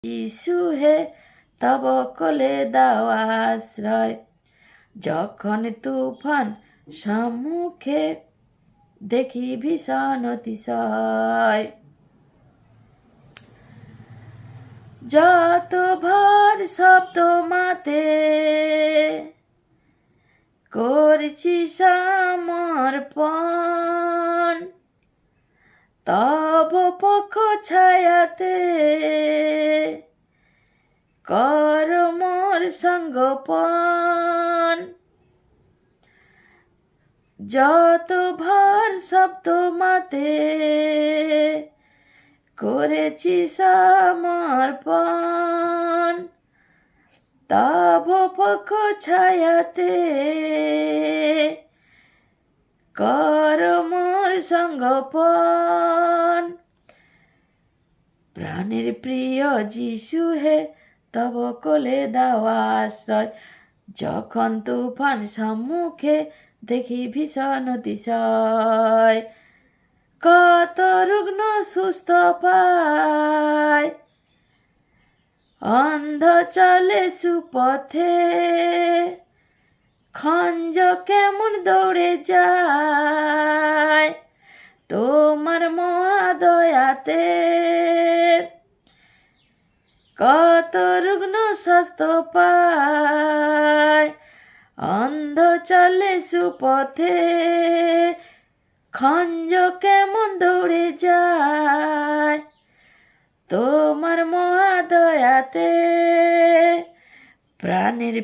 যিশু হে তব কোলে দাও আশ্রয়, যখন তুফান সম্মুখে দেখি ভীষণ অতিশয়। যত ভার সব তোমাতে করছি সমর্পণ, তব পক্ষ ছায়াতে কর মোর সঙ্গোপন। যত ভার সব তোমাতে করেছি সমর্পণ, তব পক্ষ ছায়াতে কর মোর সঙ্গোপন। প্রাণের প্রিয় যিশু হে তব কোলে দাও আশ্রয়, যখন তুফান সম্মুখে দেখি ভীষণ অতিশয়। কত রুগ্ন সুস্থ পায়, অন্ধ চলে সুপথে, খঞ্জ কেমন দৌড়ে যায় তোমার মহাদয়াতে। কত রুগ্ন স্বাস্থ্য পায়, অন্ধ চলে সুপথে, খঞ্জ কেমন দৌড়ে যায় তোমার মহাদয়াতে। প্রাণের